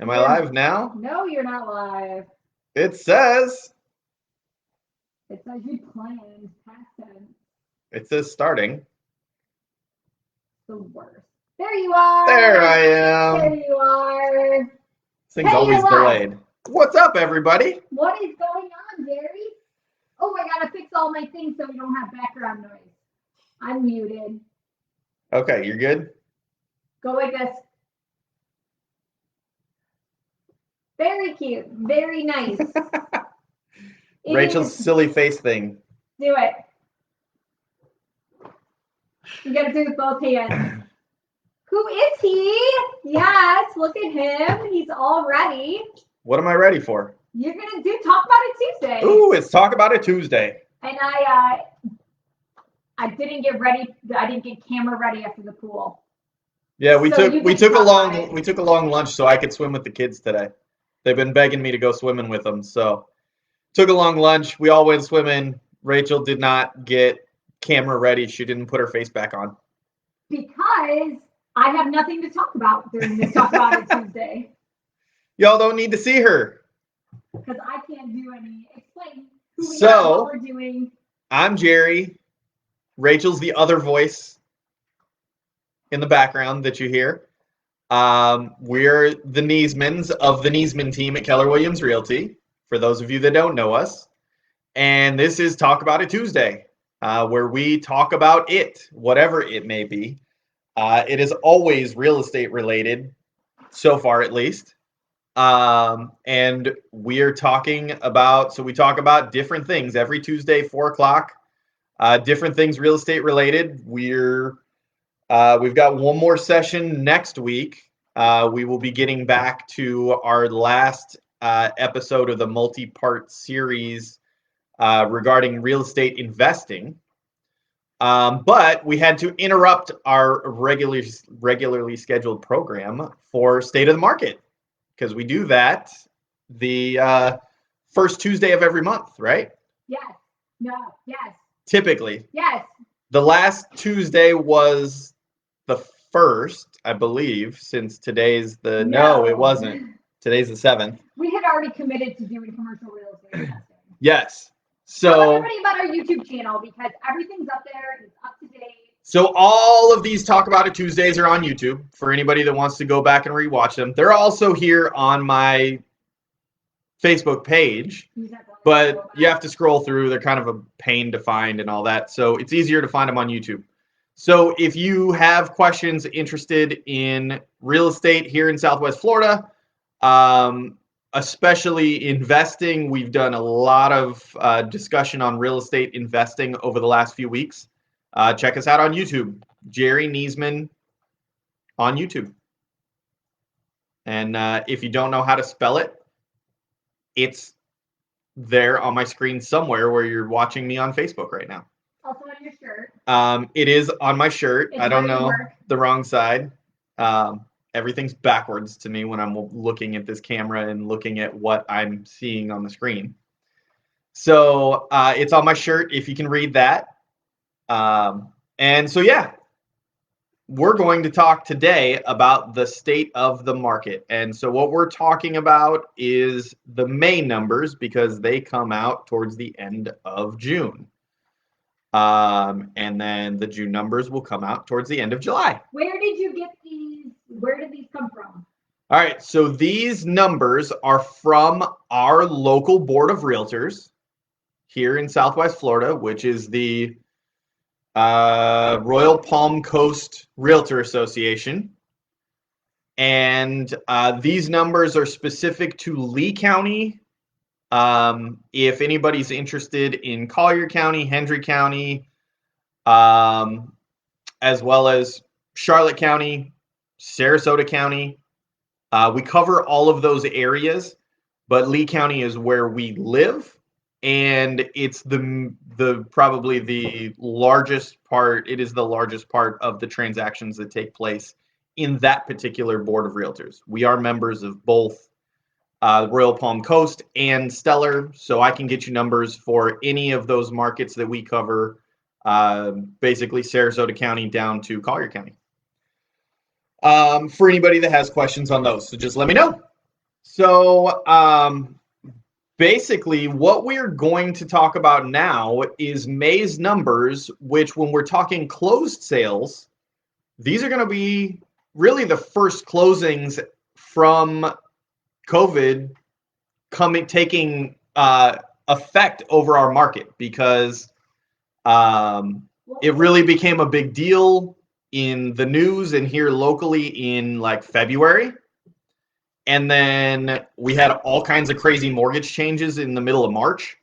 Am I live now? No, you're not live. It says. It says you planned past tense. It says starting. The worst. There you are. There I There am. you are. This thing's Hey, always you're live. delayed. What's up, everybody? What is going on, Jerry? Oh, I gotta fix all my things so we don't have background noise. I'm muted. Okay, you're good? Go like this. Very cute. Very nice. Rachel's silly face thing. Do it. You gotta do it with both hands. Who is he? Yes, look at him. He's all ready. What am I ready for? You're gonna do Talk About It Tuesday. Ooh, it's Talk About It Tuesday. And I didn't get ready. I didn't get camera ready after the pool. Yeah, we So took a long lunch so I could swim with the kids today. They've been begging me to go swimming with them, so took a long lunch. We all went swimming. Rachel did not get camera ready. She didn't put her face back on. Because I have nothing to talk about during this Talk About It Tuesday. Y'all don't need to see her. Because I can't do any explain who we are, So, what we're doing. I'm Jerry. Rachel's the other voice in the background that you hear. We're the Niesmans of the Niesman team at Keller Williams Realty, for those of you that don't know us. And this is Talk About It Tuesday, where we talk about it, whatever it may be. It is always real estate related, so far at least. And we are talking about, so we talk about different things every Tuesday, 4 o'clock, different things real estate related. We've got one more session next week. We will be getting back to our last episode of the multi-part series regarding real estate investing. But we had to interrupt our regularly scheduled program for State of the Market, because we do that the first Tuesday of every month, right? Yes. No. Yes. Typically. Yes. The last Tuesday was the first, I believe, since today's the no, it wasn't. Today's the 7th. We had already committed to doing commercial real estate investing. Yes. Tell So everybody about our YouTube channel because everything's up there. It's up to date. So all of these Talk About It Tuesdays are on YouTube for anybody that wants to go back and rewatch them. They're also here on my Facebook page, but you have to scroll through. They're kind of a pain to find and all that. So it's easier to find them on YouTube. So if you have questions interested in real estate here in Southwest Florida, especially investing, we've done a lot of discussion on real estate investing over the last few weeks. Check us out on YouTube, Jerry Niesman on YouTube. And if you don't know how to spell it, it's there on my screen somewhere where you're watching me on Facebook right now. Also on your shirt. It is on my shirt. It's I don't ready to know work. the wrong side. Everything's backwards to me when I'm looking at this camera and looking at what I'm seeing on the screen. So it's on my shirt if you can read that. And so, yeah, we're going to talk today about the state of the market. And so what we're talking about is the May numbers because they come out towards the end of June. And then the June numbers will come out towards the end of July. Where did you get these? Where did these come from? All right, so these numbers are from our local board of realtors here in Southwest Florida, which is the Royal Palm Coast Realtor Association. And these numbers are specific to Lee County. If anybody's interested in Collier County, Hendry County, as well as Charlotte County, Sarasota County, we cover all of those areas, but Lee County is where we live. And it's probably the largest part. It is the largest part of the transactions that take place in that particular board of realtors. We are members of both Royal Palm Coast and Stellar, so I can get you numbers for any of those markets that we cover, basically Sarasota County down to Collier County. For anybody that has questions on those, so just let me know. So basically, what we're going to talk about now is May's numbers, which when we're talking closed sales, these are going to be really the first closings from COVID taking effect over our market because it really became a big deal in the news and here locally in like February. And then we had all kinds of crazy mortgage changes in the middle of March.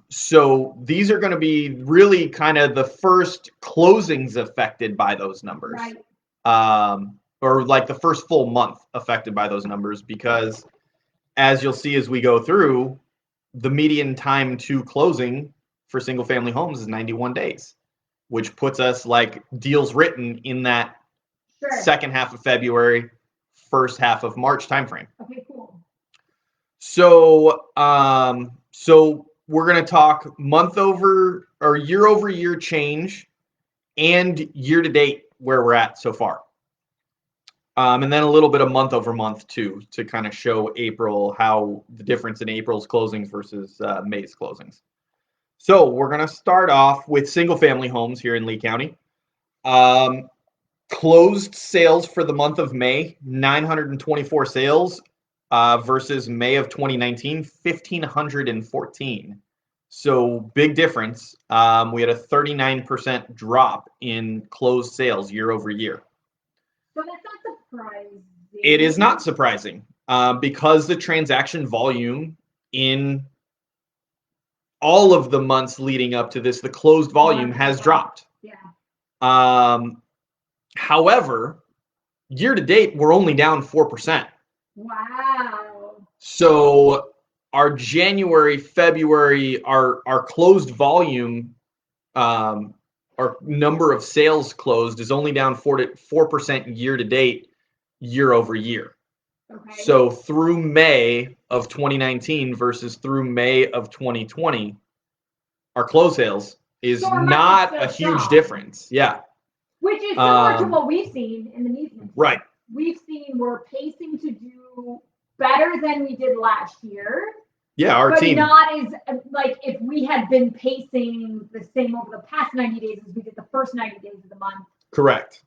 So these are going to be really kind of the first closings affected by those numbers. Right. Or like the first full month affected by those numbers because as you'll see as we go through, the median time to closing for single family homes is 91 days, which puts us like deals written in that second half of February, first half of March timeframe. Okay, cool. So, so we're going to talk month over or year change and year to date where we're at so far. And then a little bit of month over month too, to kind of show April, how the difference in April's closings versus May's closings. So we're going to start off with single family homes here in Lee County. Closed sales for the month of May, 924 sales versus May of 2019, 1,514. So big difference. We had a 39% drop in closed sales year over year. So that's not surprising. It is not surprising because the transaction volume in all of the months leading up to this, the closed volume has dropped. Yeah. However, year to date, we're only down 4%. Wow. So our January, February, our closed volume, our number of sales closed is only down 4% year to date, year over year. Okay. So through May of 2019 versus through May of 2020, our close sales is not a huge difference. Yeah. Which is similar to what we've seen in the Niesman. Right. We've seen we're pacing to do better than we did last year. Yeah, our team. But not as, like, if we had been pacing the same over the past 90 days as we did the first 90 days of the month. Correct.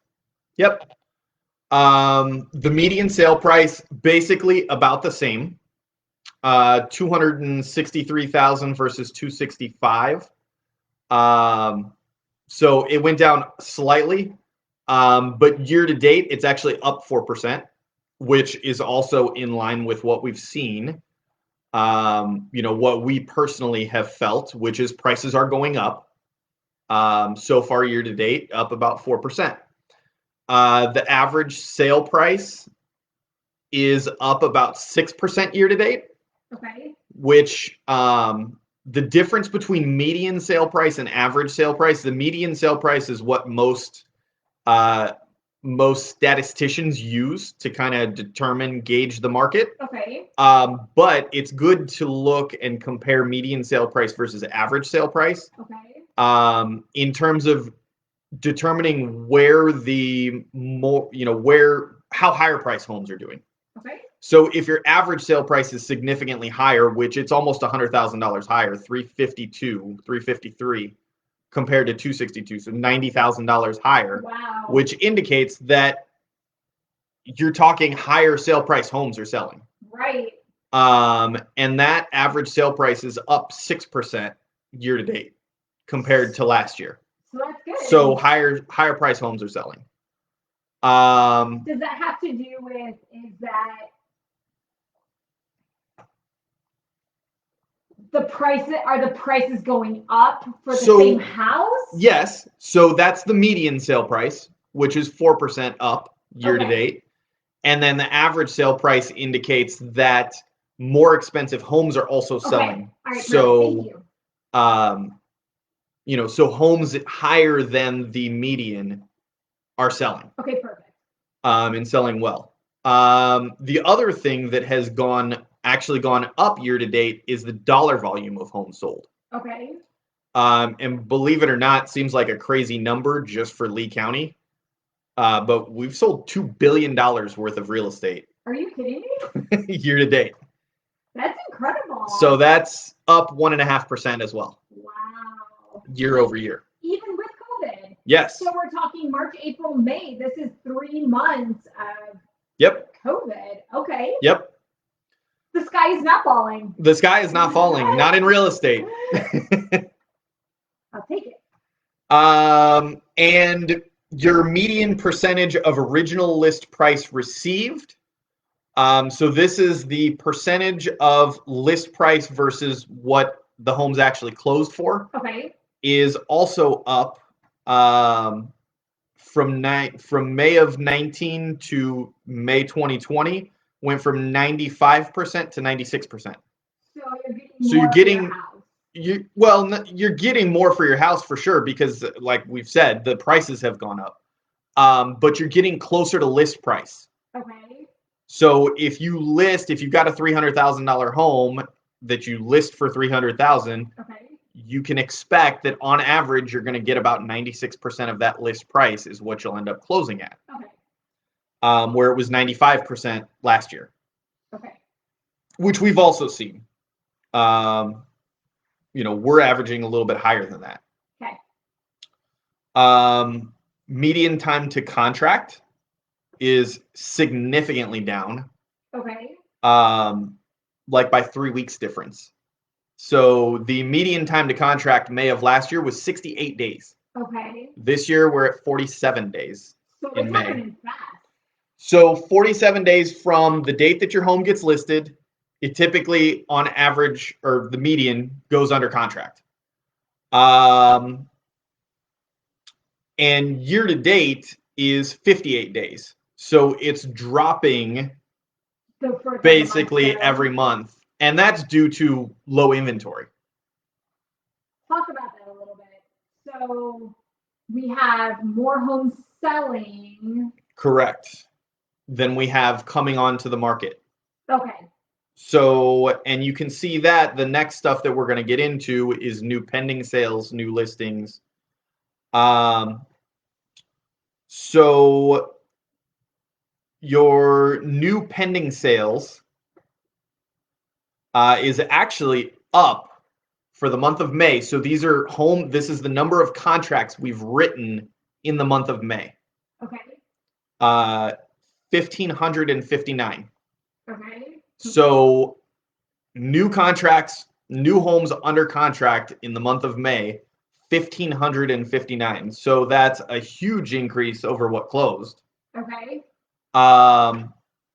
Yep. The median sale price basically about the same. 263,000 versus 265. So it went down slightly, but year to date it's actually up 4%, which is also in line with what we've seen. What we personally have felt, which is prices are going up. So far year to date, up about 4%. The average sale price is up about 6% year to date. Okay. Which the difference between median sale price and average sale price, the median sale price is what most statisticians use to kind of gauge the market. Okay. But it's good to look and compare median sale price versus average sale price. Okay. In terms of determining where how higher price homes are doing. Okay. So if your average sale price is significantly higher, which it's almost $100,000 higher, 352, 353 compared to 262, so $90,000 higher. Wow. Which indicates that you're talking higher sale price homes are selling. Right. And that average sale price is up 6% year to date compared to last year. So that's good. So higher price homes are selling. Does that have to do with, is that the prices going up for the same house? Yes. So that's the median sale price, which is 4% up year to date. And then the average sale price indicates that more expensive homes are also selling. All right, so, thank you. So homes higher than the median are selling. Okay, perfect. And selling well. The other thing that has actually gone up year to date is the dollar volume of homes sold. Okay. And believe it or not, seems like a crazy number just for Lee County. But we've sold $2 billion worth of real estate Are you kidding me? year to date. That's incredible. So that's up 1.5% as well. Wow. Year over year. Even with COVID. Yes. So we're talking March, April, May. This is 3 months of COVID. Okay. Yep. The sky is not falling. The sky is not falling. Not in real estate. I'll take it. And your median percentage of original list price received. So this is the percentage of list price versus what the home's actually closed for. Okay. Is also up from May of 19 to May 2020. Went from 95% to 96%. So you're getting you're getting more for your house for sure, because like we've said, the prices have gone up. But you're getting closer to list price. Okay. So if you've got a $300,000 home that you list for $300,000, okay, you can expect that on average you're going to get about 96% of that list price is what you'll end up closing at. Okay. Where it was 95% last year. Okay. Which we've also seen. We're averaging a little bit higher than that. Okay. Median time to contract is significantly down. Okay. Like by 3 weeks difference. So the median time to contract May of last year was 68 days. Okay. This year we're at 47 days in May. Happening fast. So 47 days from the date that your home gets listed, it typically on average, or the median, goes under contract. And year to date is 58 days. So it's dropping basically every month. And that's due to low inventory. Talk about that a little bit. So we have more homes selling. Correct. Than we have coming onto the market. Okay. So, and you can see that the next stuff that we're going to get into is new pending sales, new listings. So your new pending sales is actually up for the month of May. So this is the number of contracts we've written in the month of May. Okay. 1,559. Okay. So new contracts, new homes under contract in the month of May, 1,559. So that's a huge increase over what closed. Okay.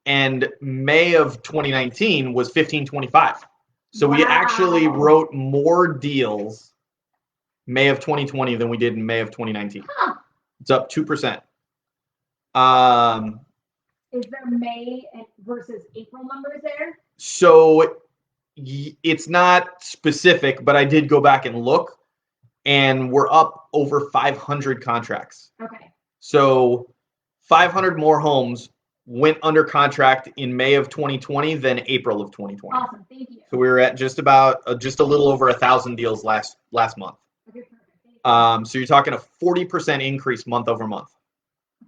And May of 2019 was 1,525. So wow. We actually wrote more deals May of 2020 than we did in May of 2019. Huh. It's up 2%. Is there May versus April numbers there? So it's not specific, but I did go back and look, and we're up over 500 contracts. Okay. So 500 more homes went under contract in May of 2020 than April of 2020. Awesome, thank you. So we were at just a little over 1,000 deals last month. Okay, perfect. So you're talking a 40% increase month over month.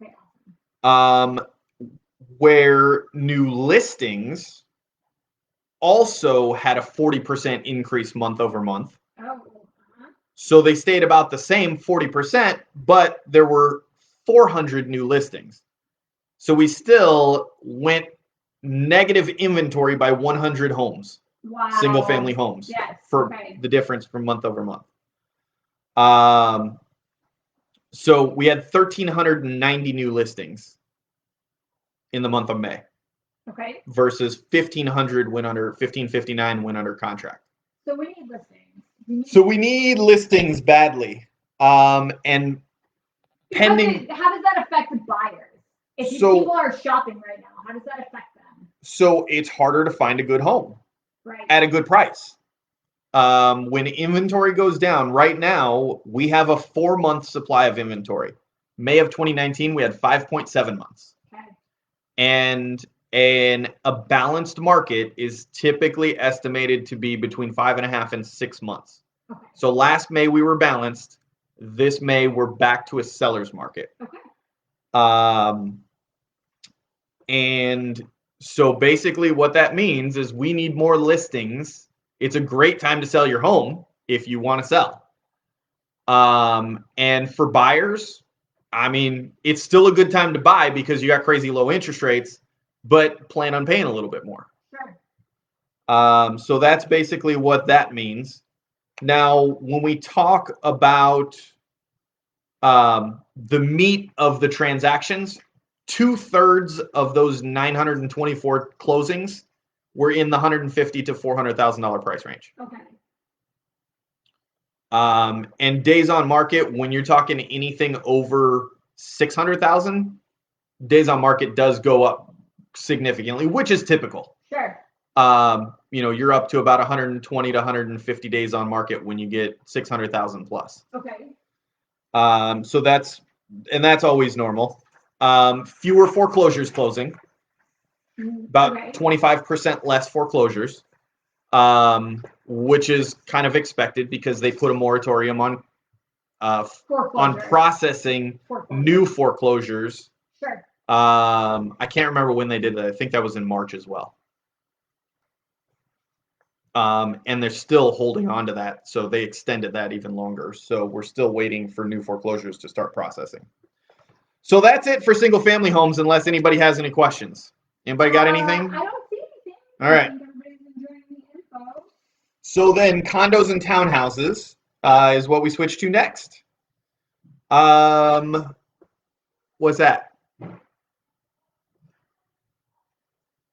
Okay. Where new listings also had a 40% increase month over month. Oh. Uh-huh. So they stayed about the same 40%, but there were 400 new listings. So we still went negative inventory by 100 homes. Wow. Single family homes. Yes. For the difference from month over month. So we had 1,390 new listings in the month of May. Okay. Versus 1,559 went under contract. So we need listings. We need listings badly. And pending. How does that affect the buyers? If people are shopping right now, how does that affect them? So it's harder to find a good home. Right. At a good price. When inventory goes down, right now, we have a 4-month supply of inventory. May of 2019, we had 5.7 months. Okay. And a balanced market is typically estimated to be between 5.5 and 6 months. Okay. So last May we were balanced. This May we're back to a seller's market. Okay. And So basically what that means is we need more listings. It's a great time to sell your home if you want to sell. And for buyers, I mean, it's still a good time to buy because you got crazy low interest rates, but plan on paying a little bit more. Sure. So that's basically what that means. Now, when we talk about the meat of the transactions, 2/3 of those 924 closings were in the $150,000 to $400,000 price range. Okay. And days on market, when you're talking anything over 600,000, days on market does go up significantly, which is typical. Sure. You're up to about 120 to 150 days on market when you get 600,000 plus. Okay. So that's always normal. Fewer foreclosures closing, about 25% less foreclosures, which is kind of expected because they put a moratorium on processing new foreclosures. Sure. I can't remember when they did that. I think that was in March as well. And they're still holding on to that, so they extended that even longer. So we're still waiting for new foreclosures to start processing. So that's it for single family homes, unless anybody has any questions. Anybody got anything? I don't see anything. All right. I think everybody's enjoying the info. So then condos and townhouses is what we switch to next. What's that? All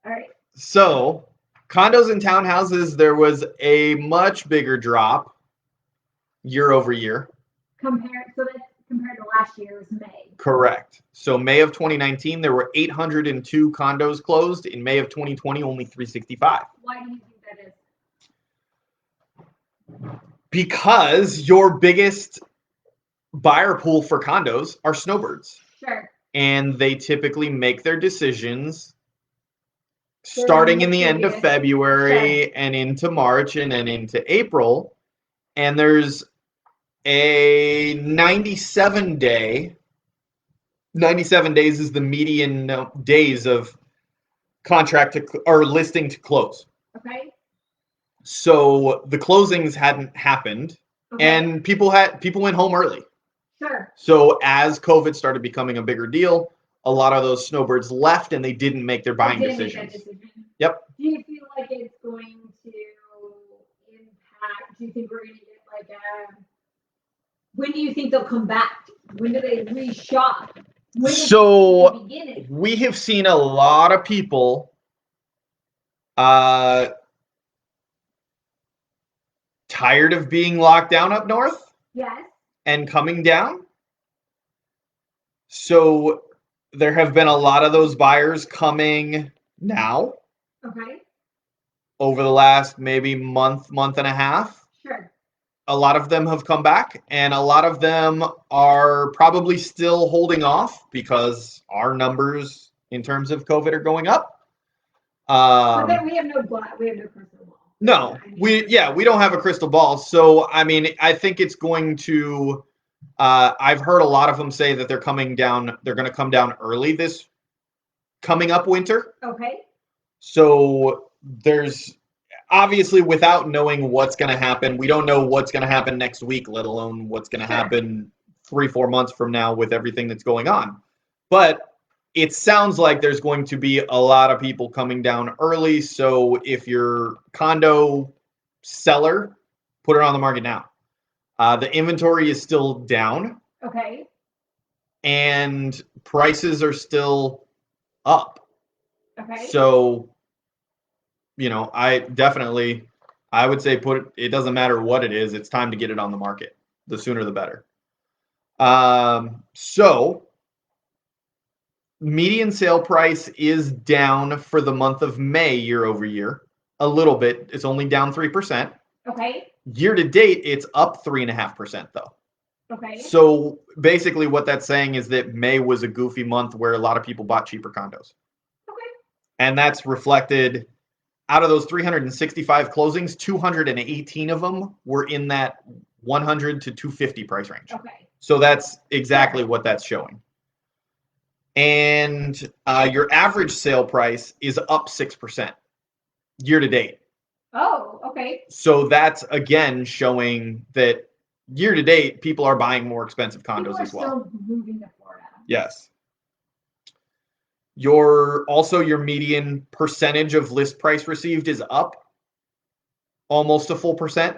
right. So condos and townhouses, there was a much bigger drop year over year. Compared to last year's May. Correct. So May of 2019, there were 802 condos closed. In May of 2020, only 365. Why do you think that is? Because your biggest buyer pool for condos are snowbirds. Sure. And they typically make their decisions starting in the end of February and into March and then into April. And there's a 97 days is the median days of contract or listing to close. Okay. So the closings hadn't happened, and people went home early. Sure. So as COVID started becoming a bigger deal, a lot of those snowbirds left and they didn't make their buying decisions. Yep. Do you feel like it's going to impact? Do you think we're going to get like a? When do you think they'll come back? When do they reshop? So we have seen a lot of people tired of being locked down up north. Yes. And coming down. So there have been a lot of those buyers coming now. Okay. Over the last maybe month and a half. Sure. A lot of them have come back, and a lot of them are probably still holding off because our numbers in terms of COVID are going up. But then we have no crystal ball. No, we don't have a crystal ball. So I mean, I think it's going to. I've heard a lot of them say that they're coming down. They're going to come down early this coming up winter. Okay. So there's obviously, without knowing what's going to happen, we don't know what's going to happen next week, let alone what's going to happen 3-4 months from now with everything that's going on. But it sounds like there's going to be a lot of people coming down early. So if you're condo seller, put it on the market now. The inventory is still down. Okay. And prices are still up. Okay. So, I would say it doesn't matter what it is. It's time to get it on the market. The sooner the better. So median sale price is down for the month of May year over year. A little bit. It's only down 3%. Okay. Year to date, it's up 3.5% though. Okay. So basically what that's saying is that May was a goofy month where a lot of people bought cheaper condos. Okay. And that's reflected out of those 365 closings, 218 of them were in that 100 to 250 price range. Okay. So that's exactly what that's showing. and your average sale price is up 6% year to date. Oh, okay. So that's again showing that year to date, people are buying more expensive People condos are as well. still moving to Florida. Yes. Your median percentage of list price received is up almost a full percent.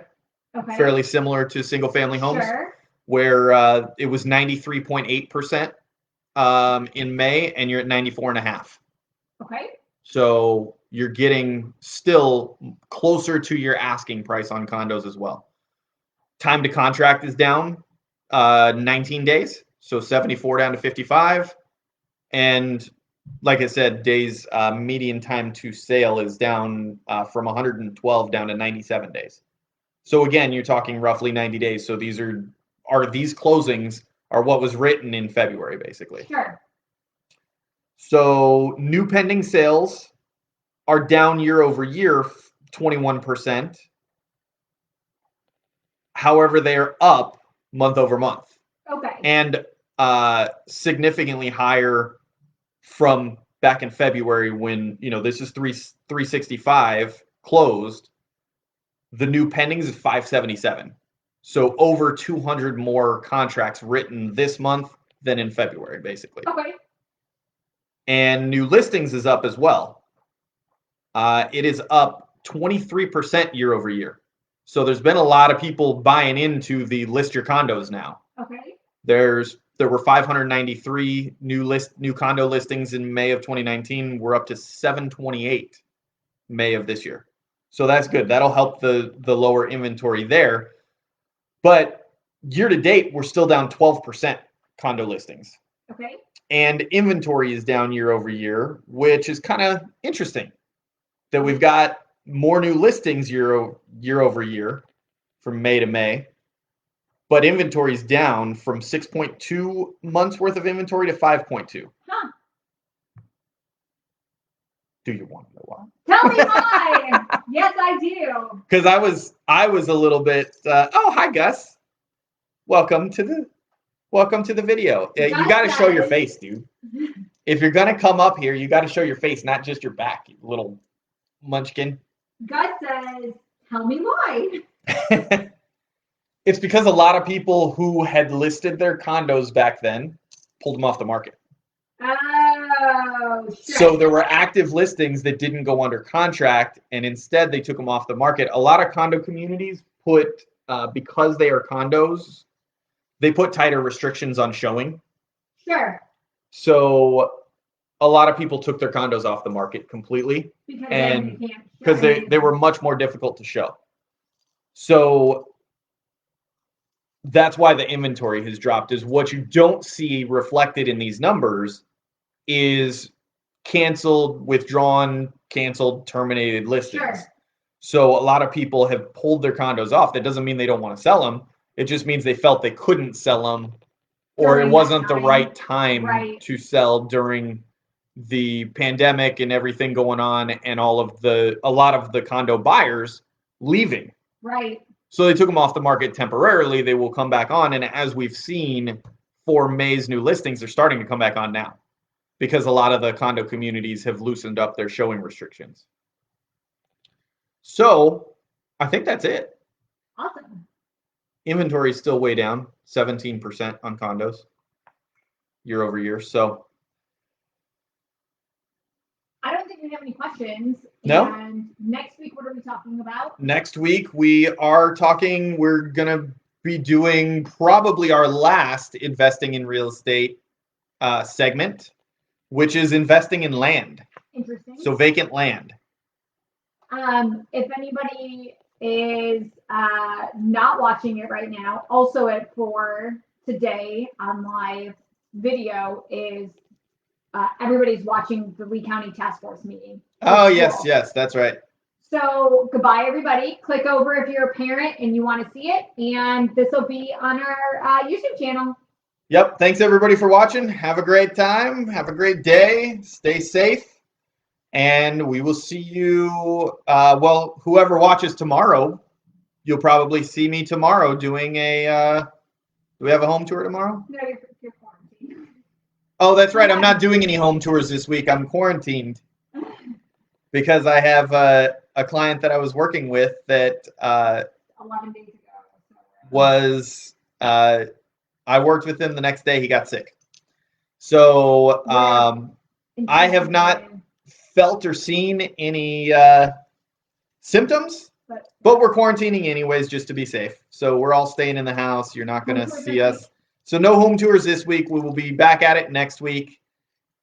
Okay. Fairly similar to single family homes, Sure. where it was 93.8% in May, and you're at 94.5%. Okay. So you're getting still closer to your asking price on condos as well. Time to contract is down 19 days, so 74 down to 55. And like I said, days median time to sale is down from 112 down to 97 days. So again, you're talking roughly 90 days. So these closings are what was written in February, basically. Sure. So new pending sales are down year over year, 21%. However, they are up month over month. Okay. And significantly higher from back in February when, this is 365 closed. The new pendings is 577. So over 200 more contracts written this month than in February, basically. Okay. And new listings is up as well. It is up 23% year over year. So there's been a lot of people buying into the list your condos now. Okay. There were 593 new condo listings in May of 2019. We're up to 728 May of this year. So that's good. That'll help the lower inventory there. But year to date, we're still down 12% condo listings. Okay. And inventory is down year over year, which is kind of interesting that we've got more new listings year over year from May to May. But inventory is down from 6.2 months worth of inventory to 5.2. Huh. Do you want to know why? Tell me why. Yes, I do. Because I was a little bit. Oh, hi Gus. Welcome to the video. You got to show your face, dude. If you're gonna come up here, you got to show your face, not just your back, you little munchkin. Gus says, "Tell me why." It's because a lot of people who had listed their condos back then pulled them off the market. Oh, shit. So there were active listings that didn't go under contract, and instead they took them off the market. A lot of condo communities put, because they are condos, they put tighter restrictions on showing. Sure. So a lot of people took their condos off the market completely, because they were much more difficult to show. So that's why the inventory has dropped. Is what you don't see reflected in these numbers is canceled, withdrawn, canceled, terminated listings. Sure. So a lot of people have pulled their condos off. That doesn't mean they don't want to sell them. It just means they felt they couldn't sell them, or it wasn't the right time to sell during the pandemic and everything going on, and a lot of the condo buyers leaving. Right. So they took them off the market temporarily. They will come back on. And as we've seen for May's new listings, they're starting to come back on now because a lot of the condo communities have loosened up their showing restrictions. So I think that's it. Awesome. Inventory is still way down, 17% on condos year over year. So I don't think we have any questions. No. And next week, what are we talking about? Next week, we're going to be doing probably our last investing in real estate segment, which is investing in land. Interesting. So vacant land. If anybody is not watching it right now, also at 4 today on live video is everybody's watching the Lee County Task Force meeting. Oh, yes, that's right. So goodbye, everybody. Click over if you're a parent and you want to see it. And this will be on our YouTube channel. Yep. Thanks, everybody, for watching. Have a great time. Have a great day. Stay safe. And we will see you, whoever watches tomorrow, you'll probably see me tomorrow doing do we have a home tour tomorrow? No, you're quarantined. Oh, that's right. I'm not doing any home tours this week. I'm quarantined because I have a client that I was working with that 11 days ago. was I worked with him the next day he got sick. So I have not felt or seen any symptoms, but we're quarantining anyways just to be safe. So we're all staying in the house. You're not going to see us. So no home tours this week. We will be back at it next week.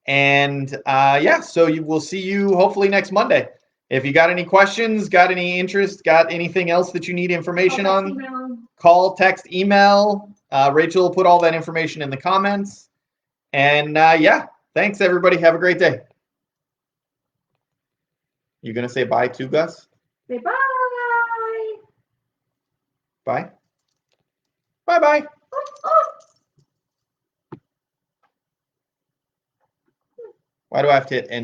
And yeah, so we'll see you hopefully next Monday. If you got any questions, got any interest, got anything else that you need information on, call, text, email. Rachel will put all that information in the comments. And yeah, thanks everybody. Have a great day. You gonna say bye too, Gus? Say bye. Bye. Bye-bye. Why do I have to hit end?